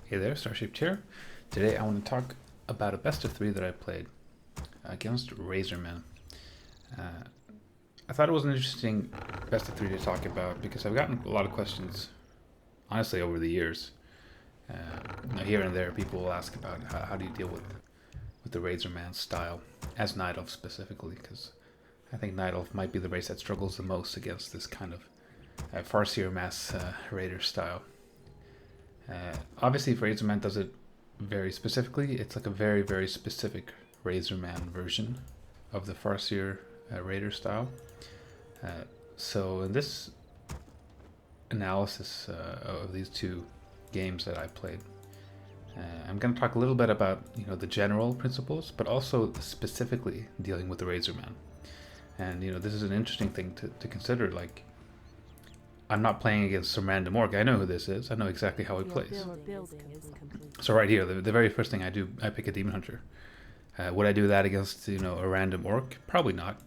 Hey there, Starshaped here. Today I want to talk about a best of three that I played against RaZZoRMan. I thought it was an interesting best of three to talk about because I've gotten a lot of questions, honestly, over the years. Here and there, people will ask about how do you deal with the RaZZoRMan style, as Night Elf specifically, because I think Night Elf might be the race that struggles the most against this kind of Farseer mass raider style. Obviously, if RaZZoRMan does it very specifically, it's like a very, very specific RaZZoRMan version of the Farseer Raider style. So in this analysis of these two games that I played, I'm going to talk a little bit about the general principles, but also specifically dealing with the RaZZoRMan. And this is an interesting thing to consider. Like, I'm not playing against some random orc. I know who this is. I know exactly how he plays. So right here, the very first thing I do, I pick a Demon Hunter. Would I do that against a random orc? Probably not.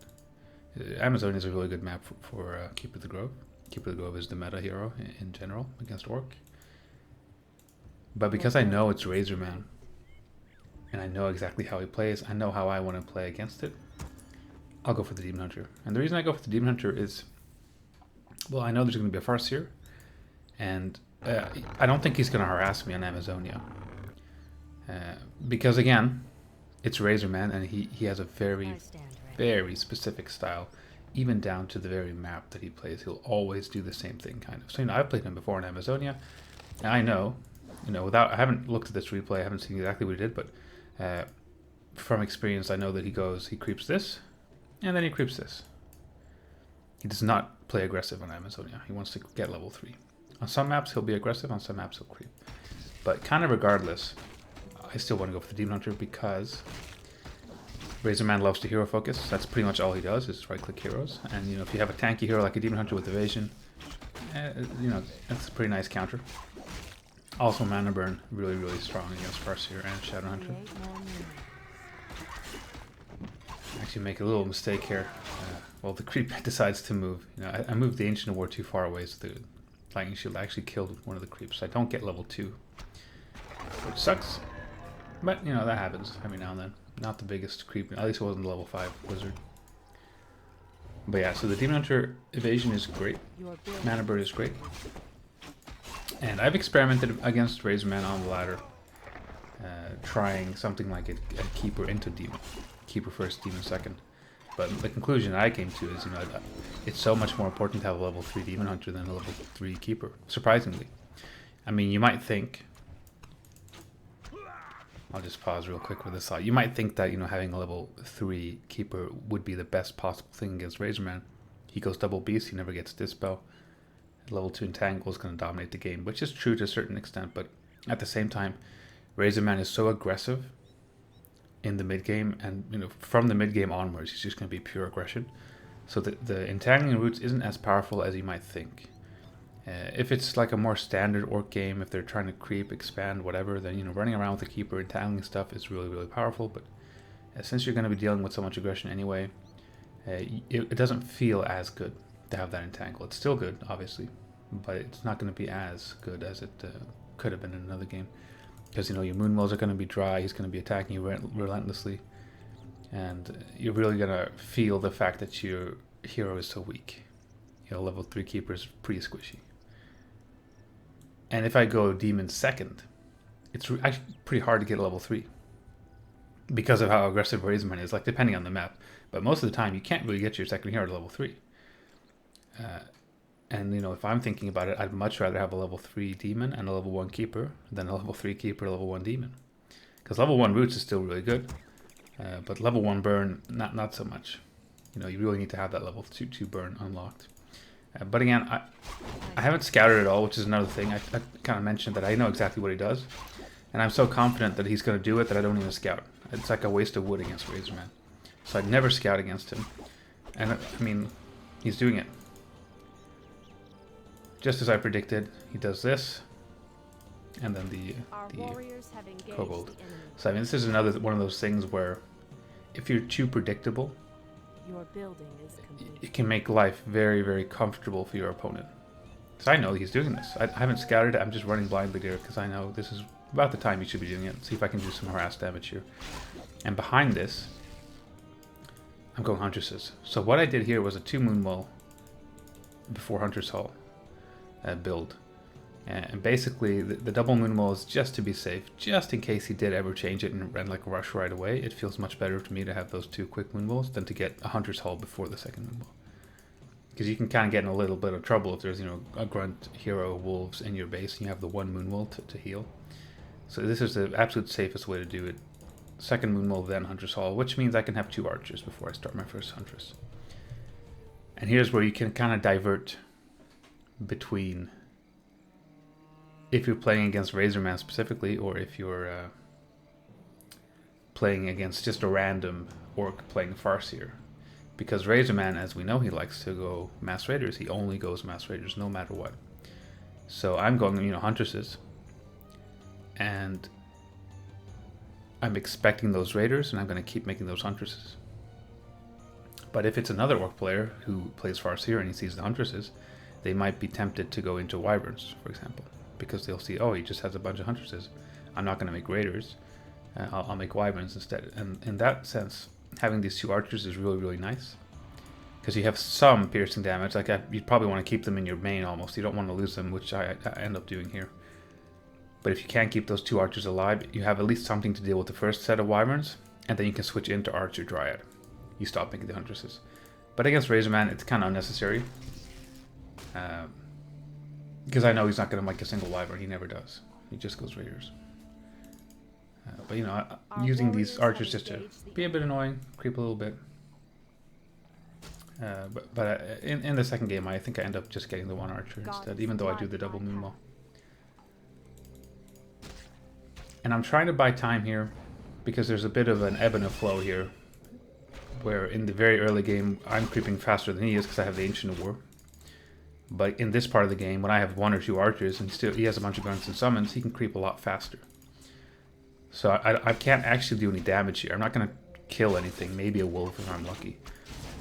Amazonia is a really good map for Keeper of the Grove. Keeper of the Grove is the meta hero in general against orc. But because I know it's RaZZoRMan, and I know exactly how he plays, I know how I want to play against it, I'll go for the Demon Hunter. And the reason I go for the Demon Hunter is, well, I know there's going to be a Farseer, and I don't think he's going to harass me on Amazonia. Because, again, it's RaZZoRMan, and he has a very, very specific style, even down to the very map that he plays. He'll always do the same thing, kind of. So, I've played him before in Amazonia, and I know, I haven't looked at this replay, I haven't seen exactly what he did, but from experience, I know that he creeps this, and then he creeps this. He does not play aggressive on Amazonia. He wants to get level 3. On some maps, he'll be aggressive. On some maps, he'll creep. But kind of regardless, I still want to go for the Demon Hunter because RaZZoRMan loves to hero focus. That's pretty much all he does is right-click heroes. And, if you have a tanky hero like a Demon Hunter with evasion, that's a pretty nice counter. Also, mana burn, really, really strong against Farseer and Shadowhunter. Actually make a little mistake here. Well, the creep decides to move. I moved the Ancient of War too far away, so the Lightning Shield actually killed one of the creeps. I don't get level 2, which sucks. But, that happens every now and then. Not the biggest creep. At least it wasn't the level 5 wizard. But yeah, so the Demon Hunter evasion is great. Mana burn is great. And I've experimented against RaZZoRMan on the ladder, trying something like a Keeper into Demon. Keeper first, Demon second. But the conclusion I came to is, it's so much more important to have a level 3 Demon Hunter than a level 3 Keeper, surprisingly. I mean, you might think, I'll just pause real quick with this thought. You might think that, having a level 3 Keeper would be the best possible thing against RaZZoRMan. He goes double beast, he never gets Dispel. Level 2 Entangle is going to dominate the game, which is true to a certain extent, but at the same time, RaZZoRMan is so aggressive in the mid game, and from the mid game onwards, he's just going to be pure aggression. So the entangling roots isn't as powerful as you might think. If it's like a more standard orc game, if they're trying to creep, expand, whatever, then running around with the keeper, entangling stuff is really, really powerful. But since you're going to be dealing with so much aggression anyway, it doesn't feel as good to have that entangle. It's still good, obviously, but it's not going to be as good as it could have been in another game. Because, your Moonwells are going to be dry, he's going to be attacking you relentlessly, and you're really going to feel the fact that your hero is so weak. Level 3 Keeper is pretty squishy. And if I go Demon second, it's actually pretty hard to get level 3. Because of how aggressive RaZZoRMan is, like depending on the map. But most of the time, you can't really get your second hero to level 3. And, if I'm thinking about it, I'd much rather have a level 3 Demon and a level 1 Keeper than a level 3 Keeper, level 1 Demon. Because level 1 Roots is still really good, but level 1 Burn, not so much. You really need to have that level 2 Burn unlocked. But again, I haven't scouted at all, which is another thing. I kind of mentioned that I know exactly what he does, and I'm so confident that he's going to do it that I don't even scout. It's like a waste of wood against RaZZoRMan. So I'd never scout against him. And, I mean, he's doing it. Just as I predicted, he does this, and then the kobold. So I mean, this is another one of those things where, if you're too predictable, it can make life very, very comfortable for your opponent. Because I know he's doing this. I haven't scouted it. I'm just running blindly here because I know this is about the time you should be doing it. See if I can do some harass damage here. And behind this, I'm going Huntresses. So what I did here was a 2 Moonwell before Hunter's Hall build. And basically, the double Moonwell is just to be safe, just in case he did ever change it and ran like a rush right away. It feels much better to me to have those 2 quick Moonwells than to get a Hunter's Hall before the second Moonwell. Because you can kind of get in a little bit of trouble if there's, you know, a Grunt, Hero, Wolves in your base and you have the 1 Moonwell to heal. So this is the absolute safest way to do it. Second Moonwell, then Hunter's Hall, which means I can have 2 archers before I start my first Huntress. And here's where you can kind of divert between if you're playing against RaZZoRMan specifically, or if you're playing against just a random orc playing Farseer. Because RaZZoRMan, as we know, he likes to go Mass Raiders. He only goes Mass Raiders no matter what. So I'm going, you know, Huntresses. And I'm expecting those Raiders, and I'm going to keep making those Huntresses. But if it's another orc player who plays Farseer and he sees the Huntresses, they might be tempted to go into Wyverns, for example. Because they'll see, oh, he just has a bunch of Huntresses. I'm not going to make Raiders. I'll make Wyverns instead. And in that sense, having these 2 archers is really, really nice. Because you have some piercing damage. Like you'd probably want to keep them in your main almost. You don't want to lose them, which I end up doing here. But if you can't keep those 2 archers alive, you have at least something to deal with the first set of Wyverns. And then you can switch into Archer Dryad. You stop making the Huntresses. But against RaZZoRMan, it's kind of unnecessary. Because I know he's not going to make a single Wyvern. He never does. He just goes Raiders. But, you know, using these archers just to be a bit annoying, creep a little bit. But in the second game, I think I end up just getting the 1 archer instead, even though I do the double Moonwell. And I'm trying to buy time here, because there's a bit of an ebb and a flow here, where in the very early game, I'm creeping faster than he is because I have the Ancient of War. But in this part of the game, when I have 1 or 2 archers and he has a bunch of grunts and summons, he can creep a lot faster. So I can't actually do any damage here. I'm not going to kill anything, maybe a wolf if I'm lucky.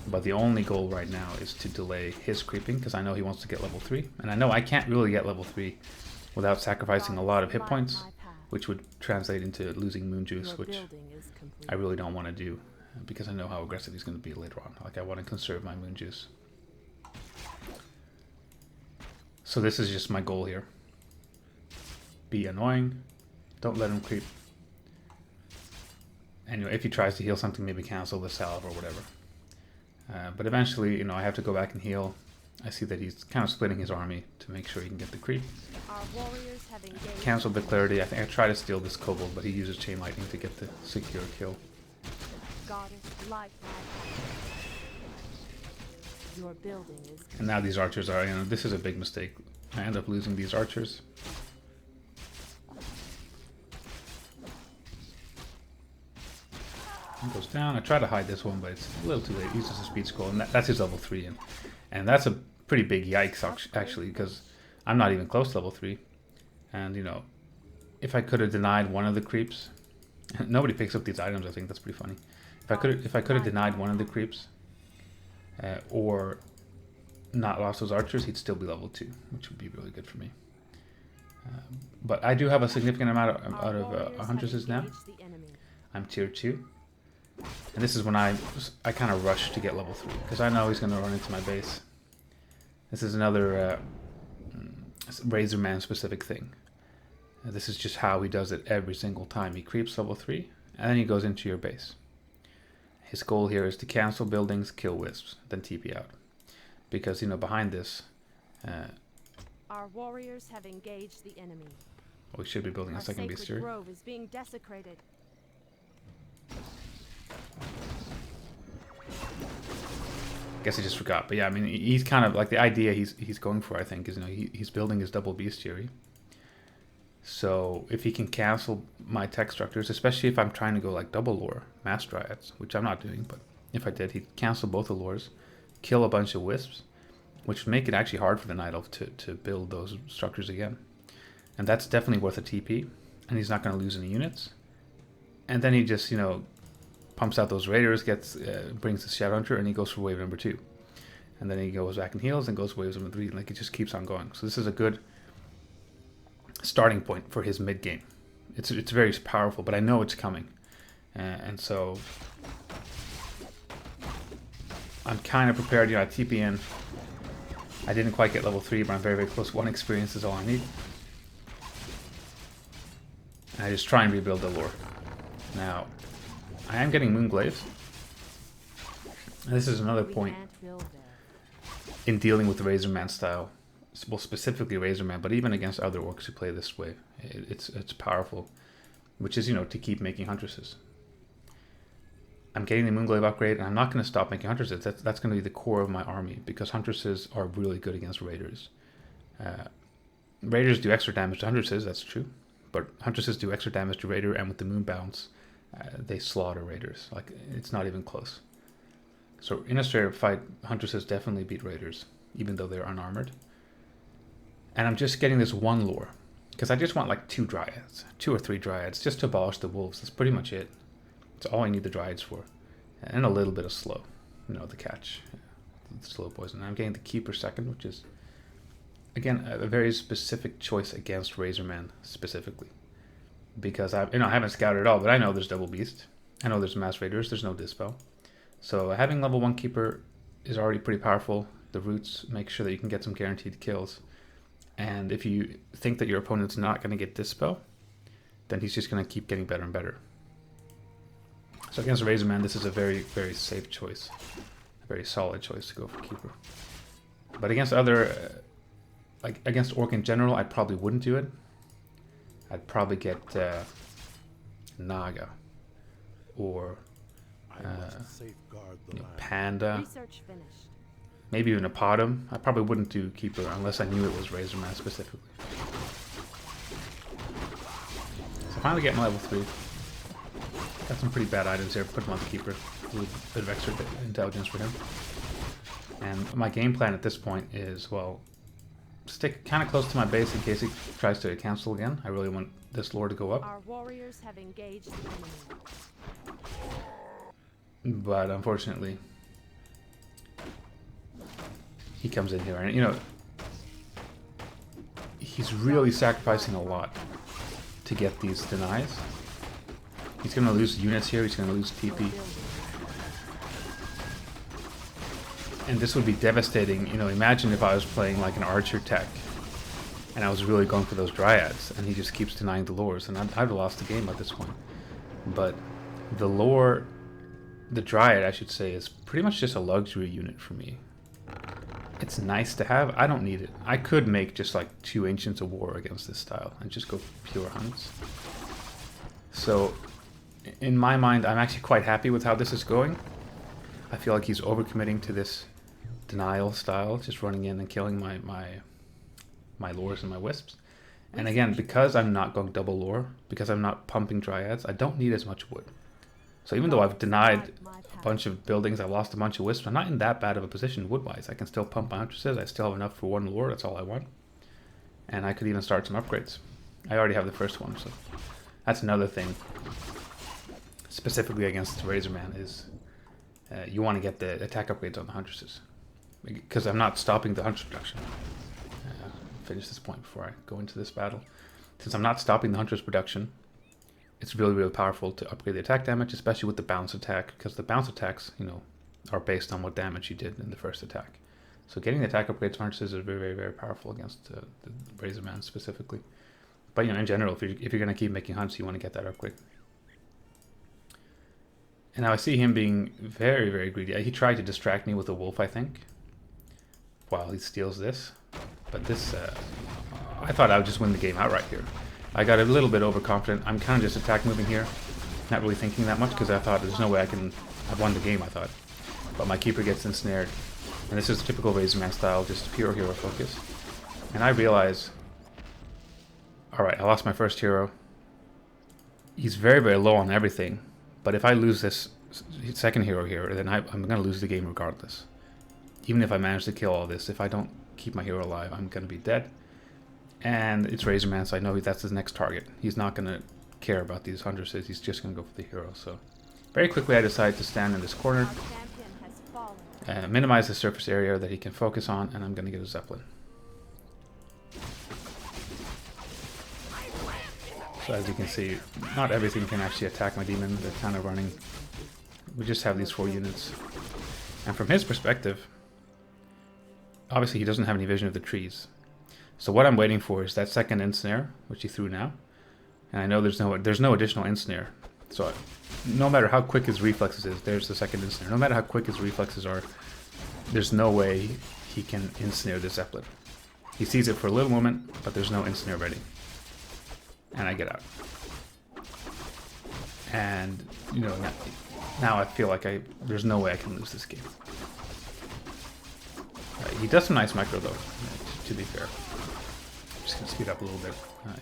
But the only goal right now is to delay his creeping, because I know he wants to get level 3. And I know I can't really get level 3 without sacrificing a lot of hit points, which would translate into losing moon juice, which I really don't want to do, because I know how aggressive he's going to be later on. Like, I want to conserve my moon juice. So this is just my goal here. Be annoying. Don't let him creep. And if he tries to heal something, maybe cancel the salve or whatever. But eventually, I have to go back and heal. I see that he's kind of splitting his army to make sure he can get the creep. Cancel the clarity. I think I try to steal this kobold, but he uses chain lightning to get the secure kill. Your building is and now these archers are, this is a big mistake. I end up losing these archers. He goes down. I try to hide this one, but it's a little too late. He uses a speed scroll, and that's his level 3. And that's a pretty big yikes, actually, because I'm not even close to level 3. And, if I could have denied one of the creeps... Nobody picks up these items, I think. That's pretty funny. If I could have denied one of the creeps, or not lost those archers, he'd still be level 2, which would be really good for me. But I do have a significant amount of huntresses now. I'm tier 2. And this is when I kind of rush to get level 3, because I know he's going to run into my base. This is another RaZZoRMan specific thing. This is just how he does it every single time. He creeps level 3, and then he goes into your base. His goal here is to cancel buildings, kill wisps, then TP out. Because, behind this... our warriors have engaged the enemy. We should be building a second beast here. Grove is being desecrated. Guess I just forgot, but yeah, I mean, he's kind of like the idea he's going for. I think is he's building his double bestiary. So if he can cancel my tech structures, especially if I'm trying to go like double lore mass dryads, which I'm not doing, but if I did, he'd cancel both the lores, kill a bunch of wisps, which would make it actually hard for the night elf to build those structures again, and that's definitely worth a TP. And he's not going to lose any units, and then he just pumps out those raiders, brings the Shadow Hunter, and he goes for wave number 2. And then he goes back and heals and goes for wave number 3. Like, it just keeps on going. So this is a good starting point for his mid game. It's very powerful, but I know it's coming. And so I'm kind of prepared. I TP in. I didn't quite get level 3, but I'm very, very close. 1 experience is all I need. And I just try and rebuild the lore. Now, I am getting Moonglaves. This is another point in dealing with the RaZZoRMan style. Well, specifically RaZZoRMan, but even against other orcs who play this way. It's powerful. Which is, to keep making Huntresses. I'm getting the Moonglaive upgrade, and I'm not going to stop making Huntresses. That's going to be the core of my army, because Huntresses are really good against Raiders. Raiders do extra damage to Huntresses, that's true. But Huntresses do extra damage to Raider, and with the Moon Bounce, they slaughter Raiders. Like, it's not even close. So in a straight-up fight, Huntresses definitely beat Raiders, even though they're unarmored. And I'm just getting this 1 lore, because I just want like 2 Dryads, 2 or 3 Dryads, just to abolish the wolves. That's pretty much it. That's all I need the Dryads for. And a little bit of slow, the catch, the slow poison. I'm getting the Keeper second, which is, again, a very specific choice against RaZZoRMan specifically. Because I haven't scouted at all, but I know there's Double Beast. I know there's Mass Raiders, there's no Dispel. So having level 1 Keeper is already pretty powerful. The roots make sure that you can get some guaranteed kills. And if you think that your opponent's not going to get Dispel, then he's just going to keep getting better and better. So against RaZZoRMan, this is a very, very safe choice. A very solid choice to go for Keeper. But against other, like against Orc in general, I probably wouldn't do it. I'd probably get Naga or Panda. Research finished. Maybe even a Potom. I probably wouldn't do Keeper unless I knew it was RaZZoRMan specifically. So finally getting level 3. Got some pretty bad items here. Put him on the Keeper. A little bit of extra intelligence for him. And my game plan at this point is, well, stick kind of close to my base in case he tries to cancel again. I really want this lore to go up. Our warriors have engaged the enemy. But unfortunately, he comes in here, and he's really sacrificing a lot to get these denies. He's going to lose units here, he's going to lose TP. And this would be devastating. Imagine if I was playing like an archer tech and I was really going for those Dryads and he just keeps denying the lores, and I'd have lost the game at this point. But the lore, the Dryad I should say, is pretty much just a luxury unit for me. It's nice to have. I don't need it. I could make just like 2 Ancients of War against this style and just go pure hunts. So in my mind, I'm actually quite happy with how this is going. I feel like he's overcommitting to this denial style, just running in and killing my lores and my wisps. And again, because I'm not going double lore, because I'm not pumping Dryads, I don't need as much wood. So even though I've denied a bunch of buildings, I've lost a bunch of wisps, I'm not in that bad of a position wood-wise. I can still pump my Huntresses, I still have enough for 1 lore, that's all I want. And I could even start some upgrades. I already have the first one, so that's another thing. Specifically against RaZZoRMan is you want to get the attack upgrades on the Huntresses. Because I'm not stopping the Huntress production. Finish this point before I go into this battle. Since I'm not stopping the Huntress production, it's really, really powerful to upgrade the attack damage, especially with the bounce attack, because the bounce attacks, are based on what damage you did in the first attack. So getting the attack upgrades for Huntresses is very, very, very powerful against the RaZZoRMan specifically. But in general, if you're going to keep making hunts, you want to get that upgrade. And now I see him being very, very greedy. He tried to distract me with a wolf, I think, while he steals this. But this, I thought I would just win the game outright here. I got a little bit overconfident. I'm kind of just attack moving here, not really thinking that much, because I thought there's no way I've won the game, I thought. But my Keeper gets ensnared. And this is typical RaZZoRMan style, just pure hero focus. And I realize, alright, I lost my first hero. He's very, very low on everything. But if I lose this second hero here, then I'm going to lose the game regardless. Even if I manage to kill all this, if I don't keep my hero alive, I'm going to be dead. And it's RaZZoRMan, so I know that's his next target. He's not going to care about these Huntresses, he's just going to go for the hero. So very quickly I decide to stand in this corner, minimize the surface area that he can focus on, and I'm going to get a Zeppelin. So as you can see, not everything can actually attack my demon. They're kind of running. We just have these 4 units. And from his perspective, obviously he doesn't have any vision of the trees. So what I'm waiting for is that second ensnare, which he threw now. And I know there's no additional ensnare. So no matter how quick his reflexes is, there's the second ensnare. No matter how quick his reflexes are, there's no way he can ensnare the Zeppelin. He sees it for a little moment, but there's no ensnare ready. And I get out. And, you know, now I feel like there's no way I can lose this game. He does some nice micro though, to be fair. Just gonna speed up a little bit.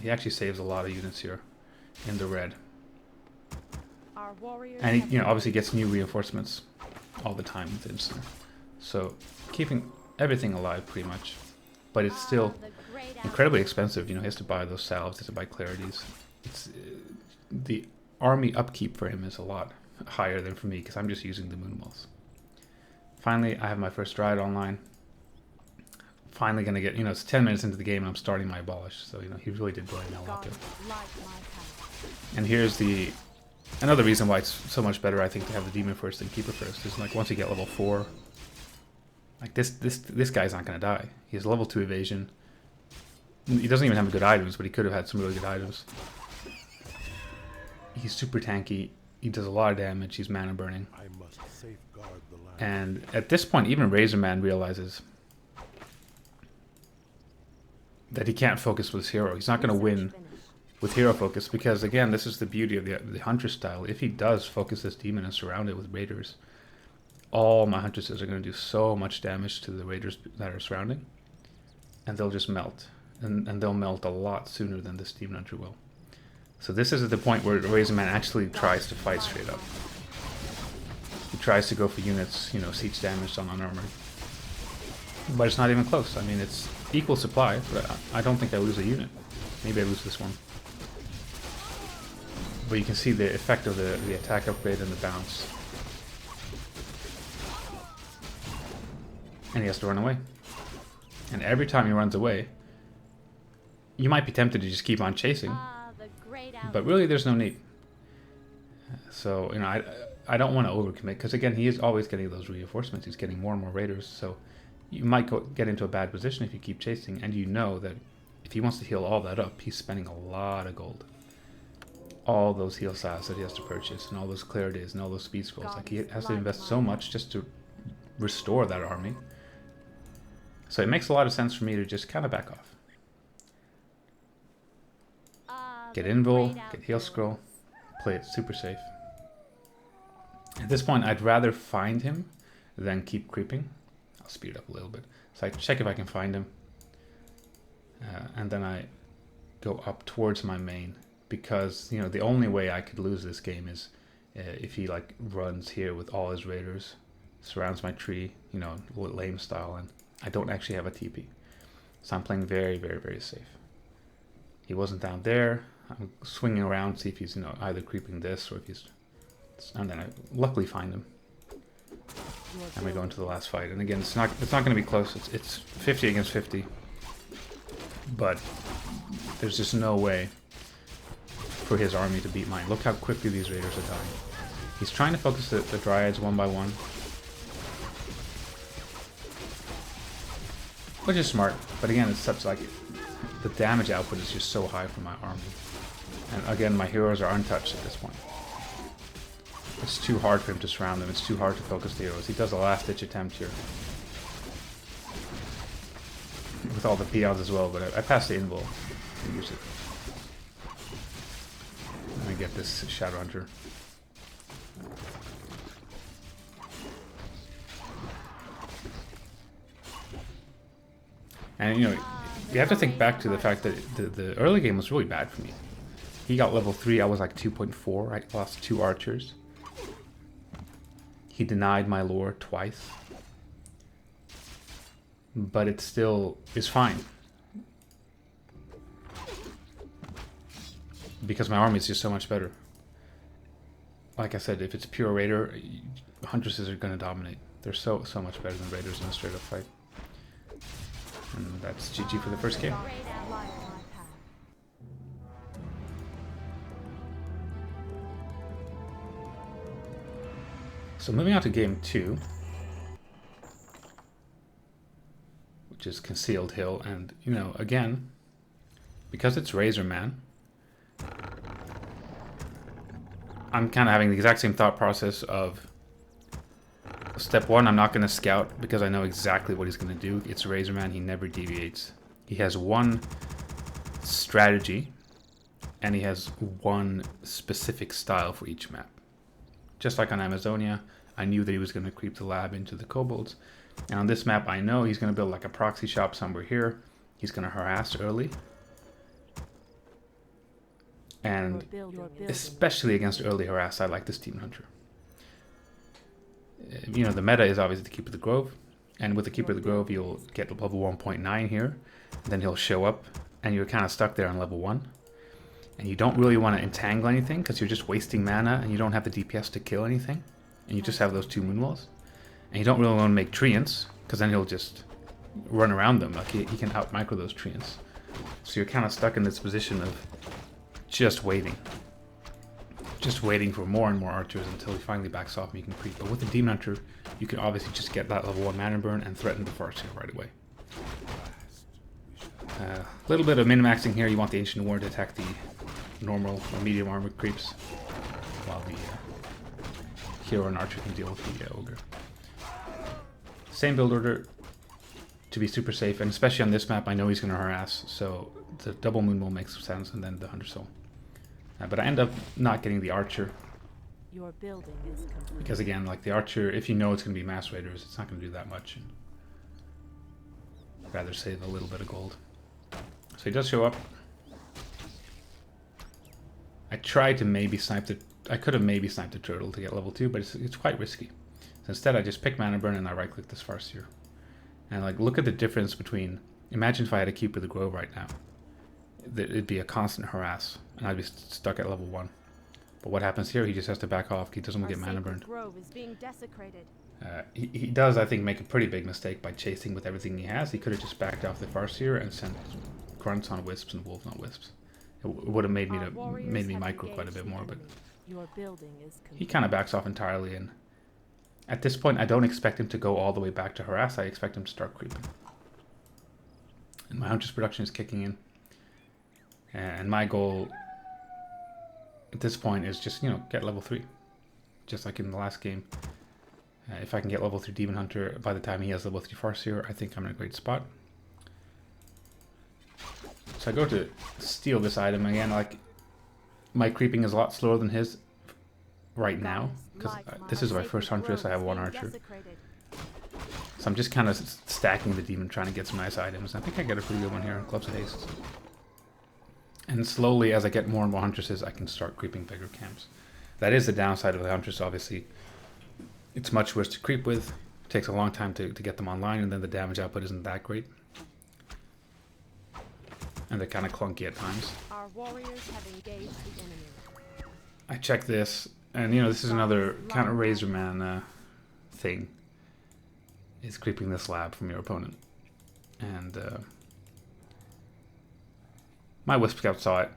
He actually saves a lot of units here in the red. Our warriors And he, you know, obviously gets new reinforcements all the time with Instant. So keeping everything alive pretty much. But it's still incredibly expensive. You know, he has to buy those salves, he has to buy clarities. It's the army upkeep for him is a lot higher than for me because I'm just using the moon walls. Finally, I have my first Dryad online. Finally gonna get, you know, it's 10 minutes into the game and I'm starting my Abolish. So, you know, he really did play now out there. And here's another reason why it's so much better, I think, to have the Demon first than Keeper first. Is like once you get level 4, like this guy's not gonna die. He has level 2 evasion. He doesn't even have good items, but he could have had some really good items. He's super tanky. He does a lot of damage. He's mana burning. I must safeguard the land. And at this point, even RaZZoRMan realizes that he can't focus with his hero. He's not going to win with hero focus because, again, this is the beauty of the Hunter style. If he does focus this demon and surround it with raiders, all my Huntresses are going to do so much damage to the raiders that are surrounding, and they'll just melt. And they'll melt a lot sooner than this Demon Hunter will. So this is at the point where RaZZoRMan actually tries to fight straight up. He tries to go for units, you know, siege damage on unarmored. But it's not even close. I mean, it's equal supply, but I don't think I lose a unit. Maybe I lose this one. But you can see the effect of the attack upgrade and the bounce. And he has to run away. And every time he runs away, you might be tempted to just keep on chasing. But really, there's no need. So, you know, I don't want to overcommit, because again, he is always getting those reinforcements. He's getting more and more raiders, so you might get into a bad position if you keep chasing, and you know that if he wants to heal all that up, he's spending a lot of gold. All those heal salves that he has to purchase, and all those clarities, and all those speed scrolls. Like, he has to invest so much just to restore that army. So it makes a lot of sense for me to just kind of back off. Get Invul, get Heal Scroll, play it super safe. At this point, I'd rather find him than keep creeping. I'll speed it up a little bit. So I check if I can find him. And then I go up towards my main. Because, you know, the only way I could lose this game is if he, like, runs here with all his raiders, surrounds my tree, you know, lame style, and I don't actually have a TP. So I'm playing very, very, very safe. He wasn't down there. I'm swinging around, see if he's, you know, either creeping this or if he's... And then I luckily find him. And we go into the last fight. And again, it's not going to be close. It's 50 against 50. But there's just no way for his army to beat mine. Look how quickly these raiders are dying. He's trying to focus the Dryads one by one. Which is smart. But again, it's such like... The damage output is just so high for my army. And again, my heroes are untouched at this point. It's too hard for him to surround them. It's too hard to focus the heroes. He does a last-ditch attempt here. With all the peons as well, but I passed the invul. I use it. Let me get this Shadow Hunter. And, you know, you have to think back to the fact that the early game was really bad for me. He got level 3, I was like 2.4, I lost 2 archers. He denied my lore twice. But it still is fine. Because my army is just so much better. Like I said, if it's pure raider, Huntresses are going to dominate. They're so much better than raiders in a straight up fight. And that's GG for the first game. So moving on to game 2, which is Concealed Hill, and you know, again, because it's RaZZoRMan, I'm kind of having the exact same thought process of step 1, I'm not going to scout because I know exactly what he's going to do. It's RaZZoRMan, he never deviates. He has one strategy and he has one specific style for each map. Just like on Amazonia, I knew that he was going to creep the lab into the kobolds. And on this map, I know he's going to build like a proxy shop somewhere here. He's going to harass early. And especially against early harass, I like this Demon Hunter. You know, the meta is obviously the Keeper of the Grove. And with the Keeper of the Grove, you'll get level 1.9 here. Then he'll show up, and you're kind of stuck there on level 1. And you don't really want to entangle anything, because you're just wasting mana, and you don't have the DPS to kill anything. And you just have those 2 Moonwalls. And you don't really want to make Treants, because then he'll just run around them. Like he can out-micro those Treants. So you're kind of stuck in this position of just waiting. Just waiting for more and more archers until he finally backs off and you can creep. But with the Demon Hunter, you can obviously just get that level 1 mana burn and threaten the Farseer right away. A little bit of min-maxing here. You want the Ancient War to attack the normal or medium armor creeps, while the hero and archer can deal with the ogre. Same build order to be super safe, and especially on this map, I know he's going to harass, so the double Moonwall makes sense, and then the Hunter Soul. But I end up not getting the archer. Your building is complete. Because again, like the archer, if you know it's going to be mass raiders, it's not going to do that much. I'd rather save a little bit of gold. So he does show up. I tried to maybe snipe the... I could have maybe sniped the turtle to get level 2, but it's quite risky. So instead I just pick mana burn and I right click this Farseer. And like, look at the difference between... Imagine if I had a Keeper of the Grove right now. It'd be a constant harass, and I'd be stuck at level 1. But what happens here, he just has to back off. He doesn't get mana burned. Grove is being desecrated. He does, I think, make a pretty big mistake by chasing with everything he has. He could have just backed off the Farseer and sent grunts on wisps and wolves on wisps. It would have made me micro quite a bit more, but your building is he kind of backs off entirely. And at this point, I don't expect him to go all the way back to harass. I expect him to start creeping. And my Huntress production is kicking in. And my goal at this point is just, you know, get level 3. Just like in the last game. If I can get level 3 Demon Hunter by the time he has level 3 Farseer, I think I'm in a great spot. So I go to steal this item again. Like, my creeping is a lot slower than his right now. Because this is my first Huntress, I have 1 archer. So I'm just kind of stacking the demon, trying to get some nice items. I think I get a pretty good one here, Gloves of Haste. And slowly, as I get more and more Huntresses, I can start creeping bigger camps. That is the downside of the Huntress, obviously. It's much worse to creep with. It takes a long time to get them online, and then the damage output isn't that great. And they're kind of clunky at times. Our warriors have engaged the enemy. I check this, and you know, this is another kind of RaZZoRMan thing. Is creeping this lab from your opponent. And my Wisp Scout saw it,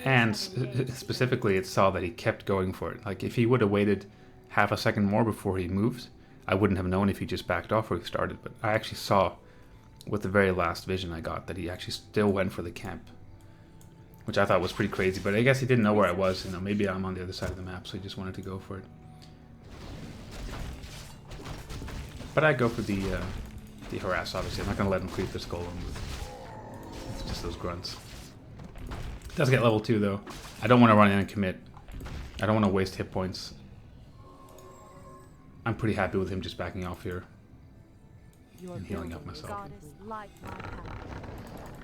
and specifically it saw that he kept going for it. Like, if he would have waited half a second more before he moved, I wouldn't have known if he just backed off or he started. But I actually saw, with the very last vision I got, that he actually still went for the camp, which I thought was pretty crazy. But I guess he didn't know where I was. You know, maybe I'm on the other side of the map, so he just wanted to go for it. But I go for the harass, obviously. I'm not going to let him creep this golem with just those grunts. It does get level 2, though. I don't want to run in and commit. I don't want to waste hit points. I'm pretty happy with him just backing off here. And healing up myself.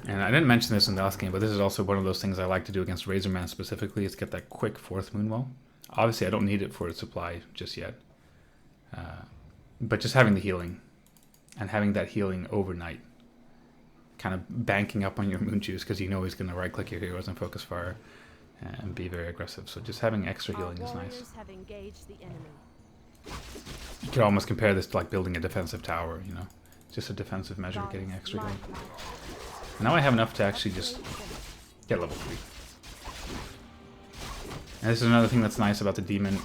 And I didn't mention this in the last game, but this is also one of those things I like to do against RaZZoRMan specifically, is get that quick 4th Moonwall. Obviously, I don't need it for its supply just yet. But just having the healing, and having that healing overnight, kind of banking up on your moon juice, because you know he's going to right click your heroes and focus fire and be very aggressive. So just having extra healing is nice. Have engaged the enemy. You could almost compare this to like building a defensive tower, you know, just a defensive measure, getting extra healing. Now I have enough to actually just get level 3. And this is another thing that's nice about the demon.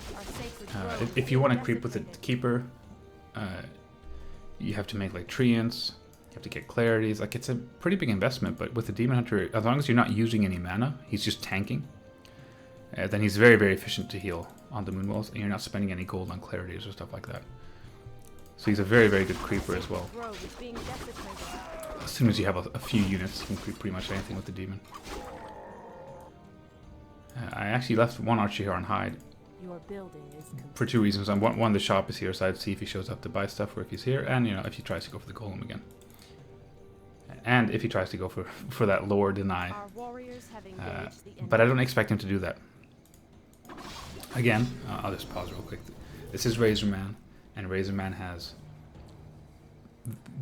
If you want to creep with the keeper, you have to make like treants. You have to get clarities. Like, it's a pretty big investment. But with the demon hunter, as long as you're not using any mana, he's just tanking. Then he's very, very efficient to heal on the moon walls, and you're not spending any gold on clarities or stuff like that. So he's a very, very good creeper as well. As soon as you have a few units, you can creep pretty much anything with the demon. I actually left one archer here on hide. Your building is For two reasons. One, the shop is here, so I'd see if he shows up to buy stuff or if he's here, and if he tries to go for the golem again. And if he tries to go for that lore deny. Our warriors have engaged the But I don't expect him to do that. Again, I'll just pause real quick. This is RaZZoRMan, and RaZZoRMan has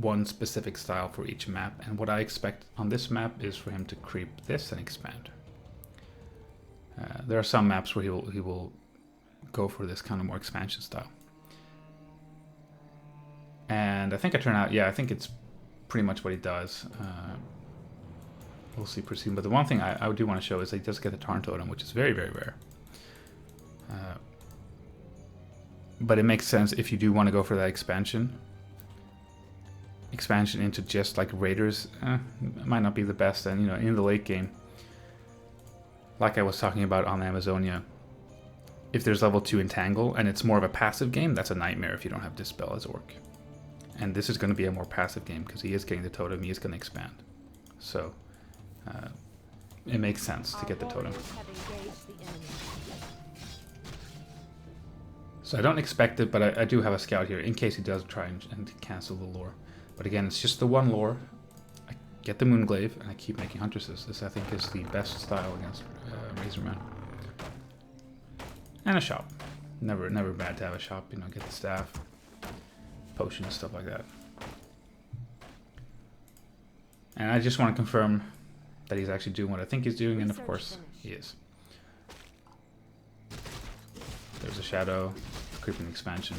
one specific style for each map, and what I expect on this map is for him to creep this and expand. There are some maps where he will go for this kind of more expansion style. And I think I think it's pretty much what he does. We'll see pretty soon. But the one thing I do want to show is that he does get the Tarn Totem, which is very, very rare. But it makes sense if you do want to go for that expansion. Expansion into just like raiders might not be the best. And in the late game, like I was talking about on Amazonia, if there's level 2 Entangle and it's more of a passive game, that's a nightmare if you don't have Dispel as Orc. And this is going to be a more passive game because he is getting the totem, he is going to expand. So it makes sense to get the totem. So I don't expect it, but I do have a scout here in case he does try and cancel the lore. But again, it's just the one lore. I get the Moonglaive and I keep making Huntresses. This I think is the best style against RaZZoRMan. And a shop. Never bad to have a shop, get the staff, potions, stuff like that. And I just want to confirm that he's actually doing what I think he's doing, and of course he is. There's a shadow, creeping expansion.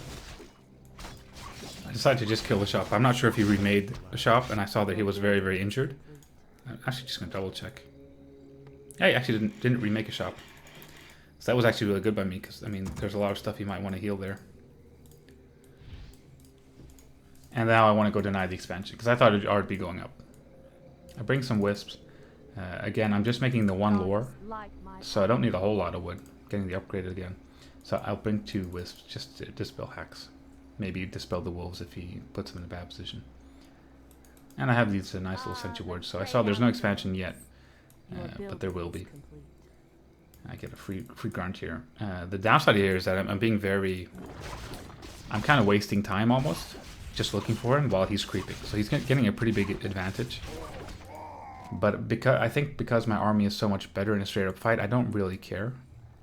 I decided to just kill the shop. I'm not sure if he remade the shop, and I saw that he was very, very injured. I'm actually just going to double check. Yeah, he actually didn't remake a shop. So that was actually really good by me, because, there's a lot of stuff you might want to heal there. And now I want to go deny the expansion, because I thought it would already be going up. I bring some wisps. Again, I'm just making the one lore, so I don't need a whole lot of wood. Getting the upgrade again. So I'll bring 2 wisps just to dispel hacks. Maybe dispel the wolves if he puts them in a bad position. And I have these nice little sentry wards, so I saw there's no expansion yet, but there will be. I get a free grunt here. The downside here is that I'm being I'm kind of wasting time almost, just looking for him while he's creeping. So he's getting a pretty big advantage. But because my army is so much better in a straight up fight, I don't really care.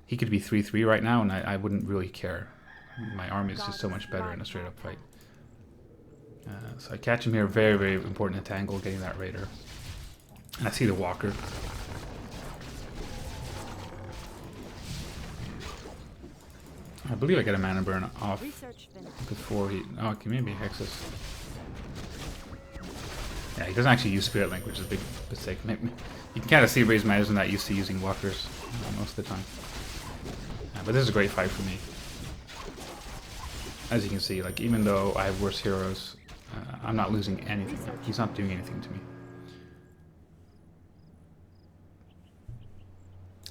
He could be 3-3 right now, and I wouldn't really care. My army is just so much better in a straight up fight. So I catch him here. Very, very important entangle, getting that raider. And I see the walker. I believe I get a mana burn off before he... Oh, okay, maybe Hexus. Yeah, he doesn't actually use Spirit Link, which is a big mistake. Maybe, you can kind of see RaZZoRMan isn't that used to using walkers most of the time. But this is a great fight for me. As you can see, even though I have worse heroes, I'm not losing anything. He's not doing anything to me.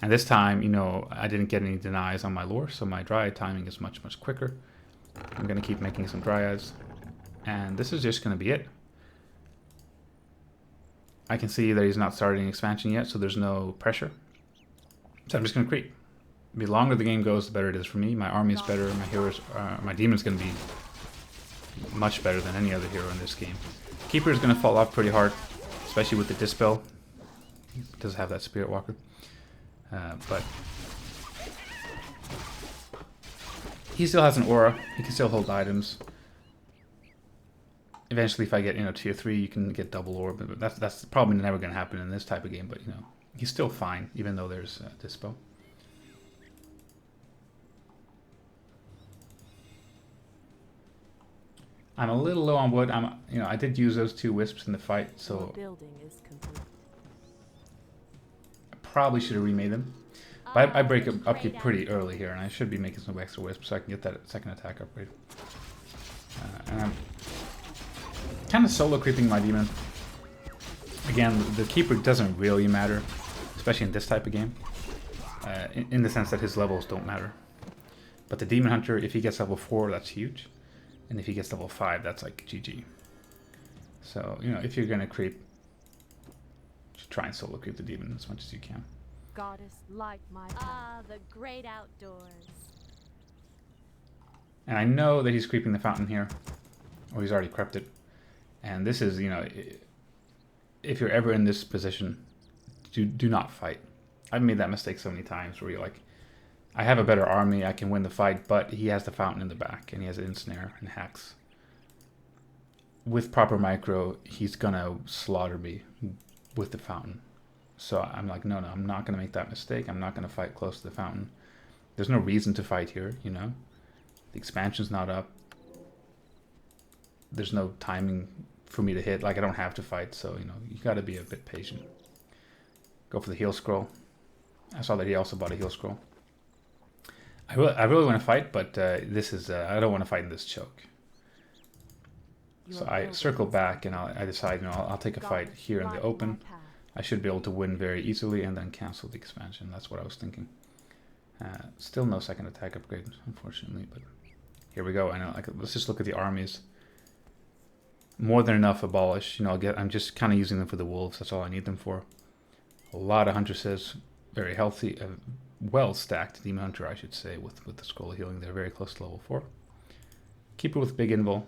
And this time, I didn't get any denies on my lore, so my dryad timing is much, much quicker. I'm going to keep making some dryads. And this is just going to be it. I can see that he's not starting expansion yet, so there's no pressure. So I'm just going to creep. The longer the game goes, the better it is for me. My army is better. My heroes, my demon's going to be much better than any other hero in this game. Keeper is going to fall off pretty hard, especially with the Dispel. He does have that Spirit Walker. But he still has an aura. He can still hold items. Eventually, if I get tier 3, you can get double aura. But that's probably never going to happen in this type of game. But he's still fine, even though there's Dispel. I'm a little low on wood. I did use those 2 wisps in the fight, so building is complete. I probably should have remade them. But I break it upkeep pretty early here, and I should be making some extra wisps so I can get that second attack upgrade. And I'm kind of solo creeping my demon. Again, the keeper doesn't really matter, especially in this type of game, in the sense that his levels don't matter. But the demon hunter, if he gets level 4, that's huge, and if he gets level 5, that's like GG. So, you know, if you're gonna creep, just try and solo creep the demon as much as you can. Goddess, light my path. The great outdoors. And I know that he's creeping the fountain here, or he's already crept it. And this is, you know, if you're ever in this position, do not fight. I've made that mistake so many times where you're like, I have a better army, I can win the fight, but he has the fountain in the back, and he has ensnare and hacks. With proper micro, he's gonna slaughter me with the fountain. So I'm like, no, I'm not gonna make that mistake. I'm not gonna fight close to the fountain. There's no reason to fight here, you know? The expansion's not up. There's no timing for me to hit. Like, I don't have to fight, so, you know, you gotta be a bit patient. Go for the heal scroll. I saw that he also bought a heal scroll. I really want to fight, but this is, I don't want to fight in this choke. So I circle back and I decide, you know, I'll take a fight here in the open. I should be able to win very easily and then cancel the expansion. That's what I was thinking. Still no second attack upgrade, unfortunately, but here we go. I know, like, let's just look at the armies. More than enough abolish. You know, I'm just kind of using them for the wolves. That's all I need them for. A lot of huntresses, very healthy, well stacked demon hunter, I should say, with the scroll of healing. They're very close to level 4. Keeper with big invul.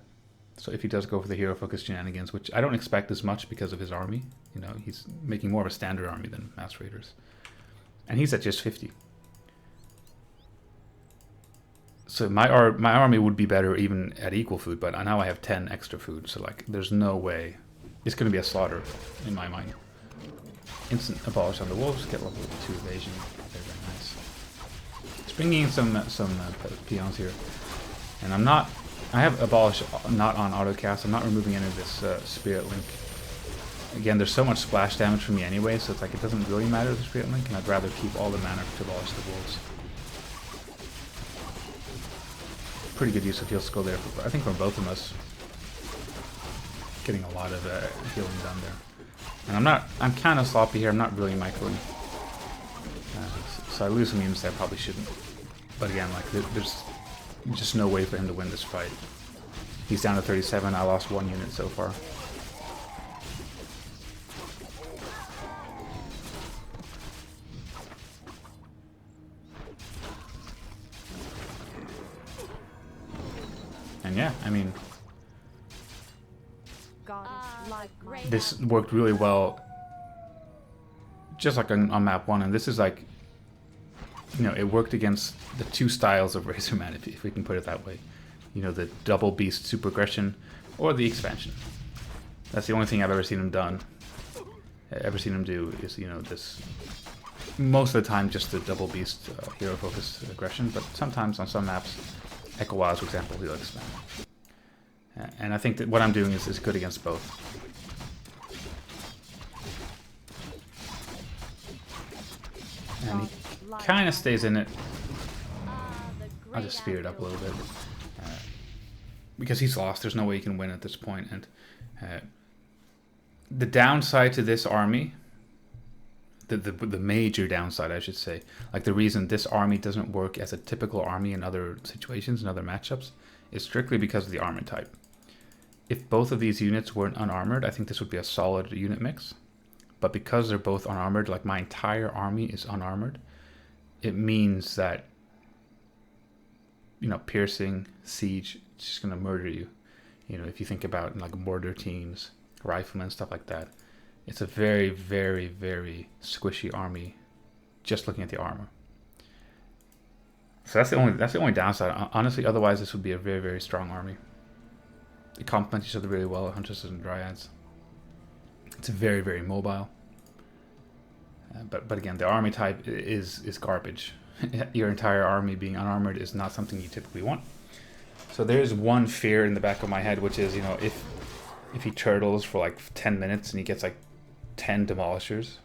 So if he does go for the hero focus shenanigans, which I don't expect as much because of his army, you know, he's making more of a standard army than mass raiders, and he's at just 50. So my army would be better even at equal food, but now I have 10 extra food, so like there's no way. It's going to be a slaughter in my mind. Instant abolish on the wolves, get level 2 evasion. Very, very nice. It's bringing in some peons here, and I have abolish not on autocast. I'm not removing any of this spirit link. Again, there's so much splash damage for me anyway, so it's like it doesn't really matter the spirit link, and I'd rather keep all the mana to abolish the wolves. Pretty good use of heal scroll there, I think, from both of us. Getting a lot of healing done there. And I'm kind of sloppy here. I'm not really microing. So I lose some units that I probably shouldn't. But again, like, there's just no way for him to win this fight. He's down to 37. I lost 1 unit so far. And yeah, I mean, this worked really well, just like on map 1, and this is like, you know, it worked against the 2 styles of RaZZoRMan, if we can put it that way. You know, the double beast super aggression or the expansion. That's the only thing I've ever seen him do is, you know, this, most of the time just the double beast hero focus aggression, but sometimes on some maps, Echo Wilds, for example, he'll expand. And I think that what I'm doing is good against both. And he kind of stays in it. I'll just speed it up a little bit. Because he's lost, there's no way he can win at this point. And the downside to this army, the major downside, I should say, like the reason this army doesn't work as a typical army in other situations, in other matchups, is strictly because of the armor type. If both of these units weren't unarmored, I think this would be a solid unit mix. But because they're both unarmored, like my entire army is unarmored, it means that, you know, piercing, siege, it's just going to murder you. You know, if you think about like mortar teams, riflemen, stuff like that, it's a very, very, very squishy army just looking at the armor. So that's the only downside. Honestly, otherwise this would be a very, very strong army. They complement each other really well, Huntresses and Dryads. It's very, very mobile. But again, the army type is garbage. Your entire army being unarmored is not something you typically want. So there's one fear in the back of my head, which is, you know, if he turtles for like 10 minutes and he gets like 10 demolishers,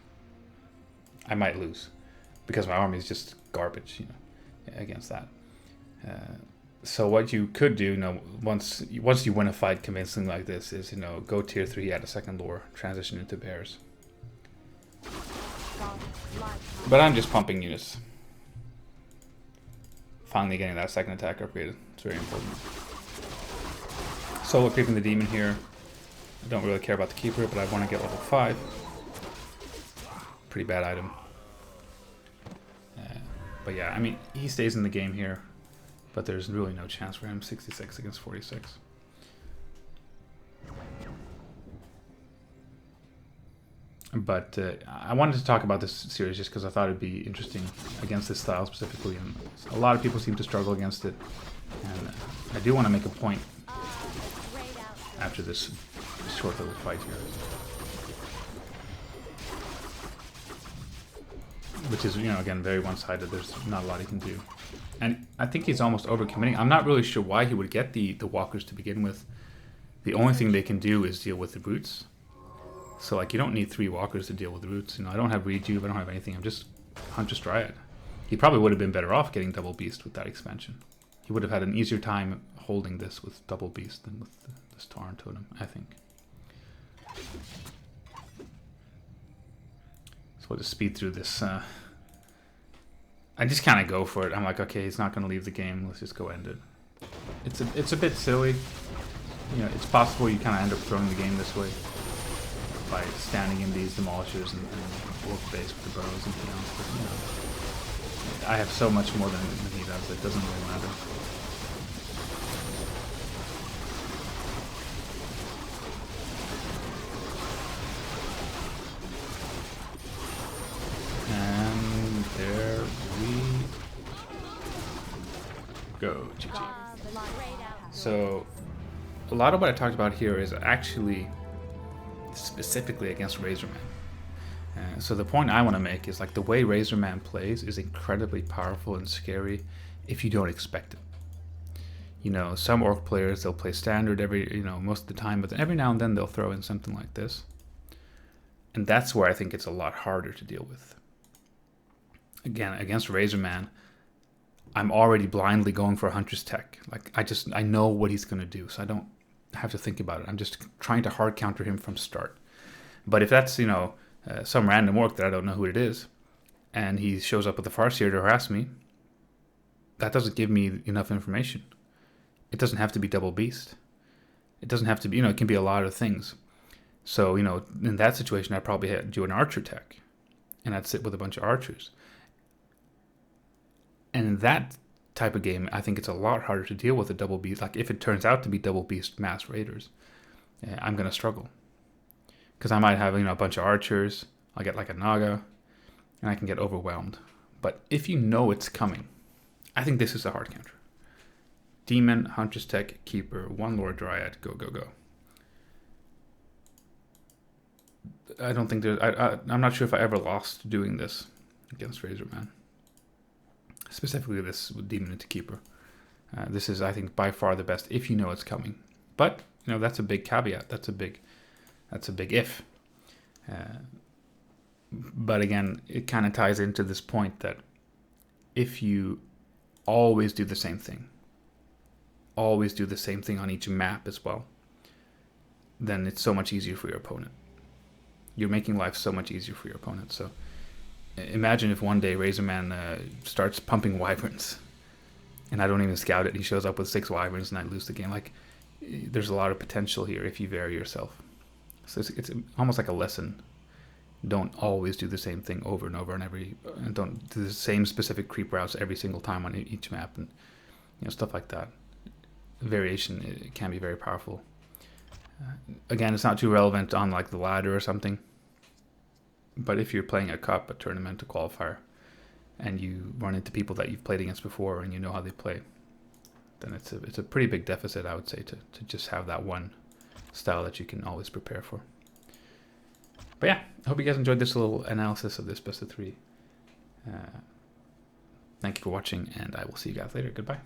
I might lose. because my army is just garbage, you know, against that. So what you could do, you know, once you win a fight convincingly like this, is, you know, go tier 3, add a second lore, transition into bears. But I'm just pumping units. Finally getting that second attack upgraded. It's very important. Solo creeping the demon here. I don't really care about the keeper, but I want to get level 5. Pretty bad item. But yeah, I mean, he stays in the game here, but there's really no chance for him. 66 against 46. But I wanted to talk about this series just because I thought it'd be interesting against this style specifically, and a lot of people seem to struggle against it. And I do want to make a point after this short little fight here, which is, you know, again, very one-sided. There's not a lot he can do, and I think he's almost overcommitting. I'm not really sure why he would get the walkers to begin with. The only thing they can do is deal with the brutes. So, like, you don't need 3 walkers to deal with the roots. You know, I don't have rejuve, I don't have anything. I'm just Huntress Dryad. He probably would have been better off getting double beast with that expansion. He would have had an easier time holding this with double beast than with this Tauren totem, I think. So we'll just speed through this. I just kind of go for it. I'm like, okay, he's not going to leave the game. Let's just go end it. It's a bit silly. You know, it's possible you kind of end up throwing the game this way, by standing in these demolishers and work base with the burrows and everything else. But, you know, I have so much more than he does, it doesn't really matter. And there we go. GG. So, a lot of what I talked about here is actually specifically against RaZZoRMan. So the point I want to make is, like, the way RaZZoRMan plays is incredibly powerful and scary if you don't expect it. You know, some orc players, they'll play standard most of the time, but then every now and then they'll throw in something like this. And that's where I think it's a lot harder to deal with. Again, against RaZZoRMan, I'm already blindly going for a Huntress tech. Like, I know what he's going to do, so I don't have to think about it. I'm just trying to hard counter him from start. But if that's, you know, some random orc that I don't know who it is, and he shows up with the Farseer to harass me, that doesn't give me enough information. It doesn't have to be double beast. It doesn't have to be, you know, it can be a lot of things. So, you know, in that situation, I'd probably do an archer tech, and I'd sit with a bunch of archers. And in that type of game, I think it's a lot harder to deal with a double beast. Like, if it turns out to be double beast mass raiders, I'm going to struggle. Because I might have, you know, a bunch of archers, I'll get like a Naga, and I can get overwhelmed. But if you know it's coming, I think this is a hard counter. Demon, Huntress Tech, Keeper, 1 Lord Dryad, go, go, go. I don't think there's... I'm not sure if I ever lost doing this against RaZZoRMan. Specifically this Demon into Keeper. This is, I think, by far the best if you know it's coming. But, you know, that's a big caveat. That's a big if. But again, it kind of ties into this point that if you always do the same thing, always do the same thing on each map as well, then it's so much easier for your opponent. You're making life so much easier for your opponent. So imagine if one day RaZZoRMan starts pumping wyverns and I don't even scout it. He shows up with 6 wyverns and I lose the game. Like, there's a lot of potential here if you vary yourself. So it's almost like a lesson. Don't always do the same thing over and over and don't do the same specific creep routes every single time on each map, and, you know, stuff like that. Variation, it can be very powerful. Again, it's not too relevant on like the ladder or something. But if you're playing a cup, a tournament, a qualifier, and you run into people that you've played against before and you know how they play, then it's a pretty big deficit, I would say, to just have that one style that you can always prepare for. But yeah, I hope you guys enjoyed this little analysis of this best of 3. Thank you for watching, and I will see you guys later. Goodbye.